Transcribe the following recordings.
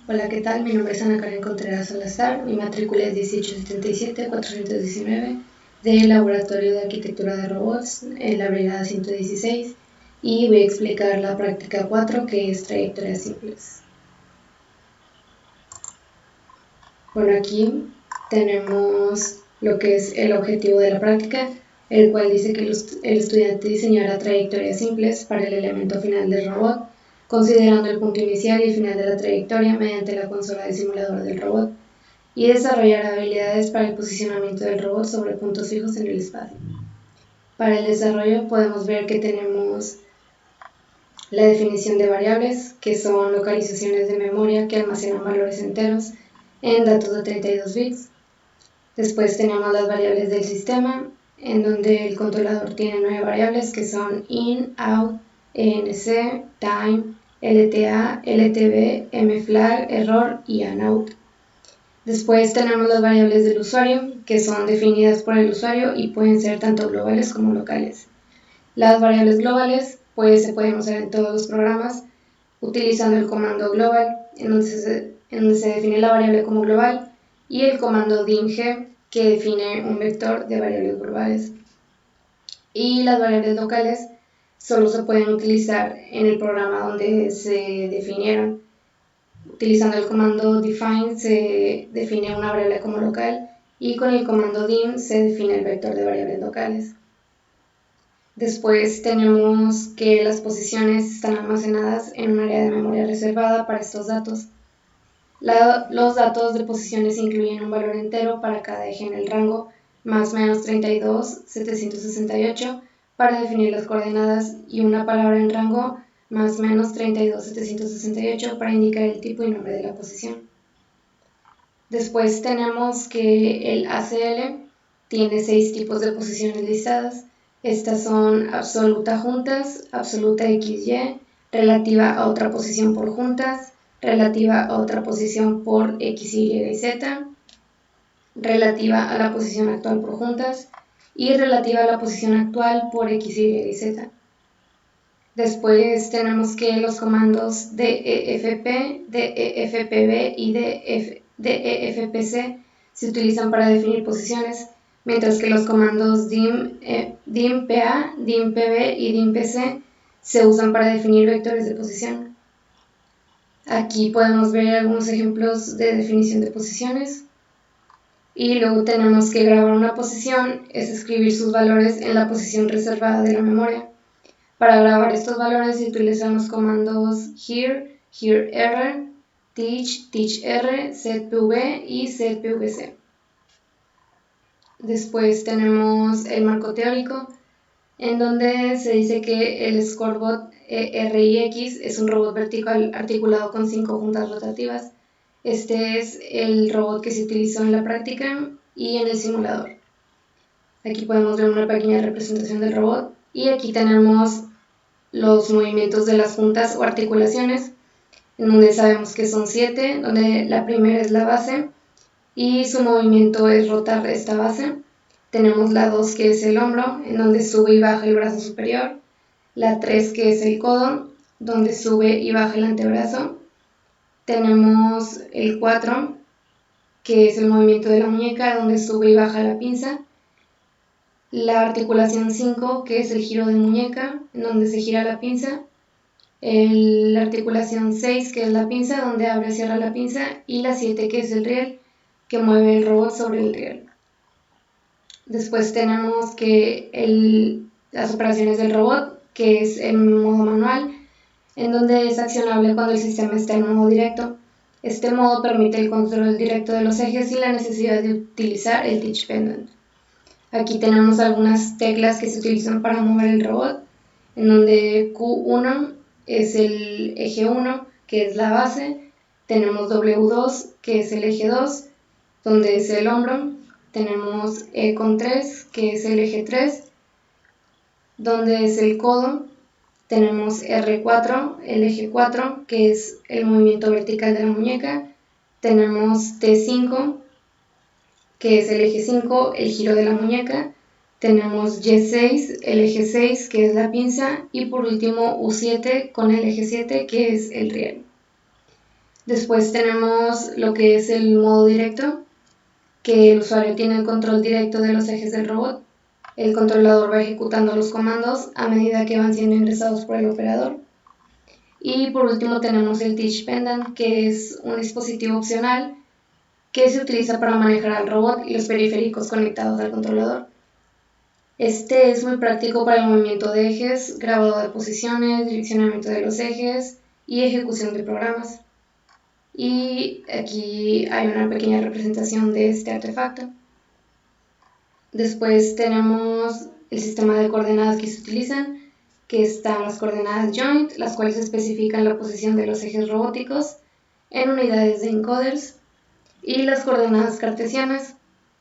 Hola, ¿qué tal? Mi nombre es Ana Karen Contreras Salazar, mi matrícula es 1877-419 del Laboratorio de Arquitectura de Robots en la Brigada 116 y voy a explicar la práctica 4 que es trayectorias simples. Bueno, aquí tenemos lo que es el objetivo de la práctica, el cual dice que el estudiante diseñará trayectorias simples para el elemento final del robot, considerando el punto inicial y el final de la trayectoria mediante la consola del simulador del robot, y desarrollará habilidades para el posicionamiento del robot sobre puntos fijos en el espacio. Para el desarrollo podemos ver que tenemos la definición de variables, que son localizaciones de memoria que almacenan valores enteros en datos de 32 bits. Después tenemos las variables del sistema, en donde el controlador tiene 9 variables que son in, out, enc, time, lta, ltb, mflag, error y anout. Después tenemos las variables del usuario, que son definidas por el usuario y pueden ser tanto globales como locales. Las variables globales se pueden usar en todos los programas utilizando el comando global, en donde se define la variable como global, y el comando dimg, que define un vector de variables globales. Y las variables locales solo se pueden utilizar en el programa donde se definieron. Utilizando el comando define se define una variable como local y con el comando dim se define el vector de variables locales. Después tenemos que las posiciones están almacenadas en un área de memoria reservada para estos datos. Los datos de posiciones incluyen un valor entero para cada eje en el rango, más menos 32, 768, para definir las coordenadas, y una palabra en rango, más menos 32, 768, para indicar el tipo y nombre de la posición. Después tenemos que el ACL tiene 6 tipos de posiciones listadas. Estas son absoluta juntas, absoluta XY, relativa a otra posición por juntas, relativa a otra posición por X, Y y Z, relativa a la posición actual por juntas y relativa a la posición actual por X, Y y Z. Después tenemos que los comandos DEFP, DEFPB y DEFPC se utilizan para definir posiciones, mientras que los comandos DIMPA, DIMPB y DIMPC se usan para definir vectores de posición. Aquí podemos ver algunos ejemplos de definición de posiciones. Y luego tenemos que grabar una posición, es escribir sus valores en la posición reservada de la memoria. Para grabar estos valores se utilizan los comandos here, hereR, teachR, setPV y setPVC. Después tenemos el marco teórico, en donde se dice que el Scorebot RIX es un robot vertical articulado con 5 juntas rotativas. Este es el robot que se utilizó en la práctica y en el simulador. Aquí podemos ver una pequeña representación del robot y aquí tenemos los movimientos de las juntas o articulaciones, en donde sabemos que son 7, donde la primera es la base y su movimiento es rotar esta base. Tenemos la 2, que es el hombro, en donde sube y baja el brazo superior. La 3, que es el codo, donde sube y baja el antebrazo. Tenemos el 4, que es el movimiento de la muñeca, donde sube y baja la pinza. La articulación 5, que es el giro de muñeca, en donde se gira la pinza. La articulación 6, que es la pinza, donde abre y cierra la pinza. Y la 7, que es el riel, que mueve el robot sobre el riel. Después tenemos que las operaciones del robot, que es en modo manual, en donde es accionable cuando el sistema está en modo directo. Este modo permite el control directo de los ejes y la necesidad de utilizar el Teach Pendant. Aquí tenemos algunas teclas que se utilizan para mover el robot, en donde Q1 es el eje 1, que es la base. Tenemos W2, que es el eje 2, donde es el hombro. Tenemos E con 3, que es el eje 3, donde es el codo. Tenemos R4, el eje 4, que es el movimiento vertical de la muñeca. Tenemos T5, que es el eje 5, el giro de la muñeca. Tenemos Y6, el eje 6, que es la pinza. Y por último U7 con el eje 7, que es el riel. Después tenemos lo que es el modo directo, que el usuario tiene el control directo de los ejes del robot. El controlador va ejecutando los comandos a medida que van siendo ingresados por el operador. Y por último tenemos el Teach Pendant, que es un dispositivo opcional que se utiliza para manejar al robot y los periféricos conectados al controlador. Este es muy práctico para el movimiento de ejes, grabado de posiciones, direccionamiento de los ejes y ejecución de programas. Y aquí hay una pequeña representación de este artefacto. Después tenemos el sistema de coordenadas que se utilizan, que están las coordenadas joint, las cuales especifican la posición de los ejes robóticos en unidades de encoders, y las coordenadas cartesianas,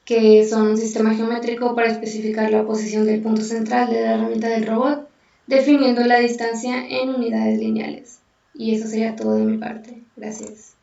que son un sistema geométrico para especificar la posición del punto central de la herramienta del robot, definiendo la distancia en unidades lineales. Y eso sería todo de mi parte. Gracias.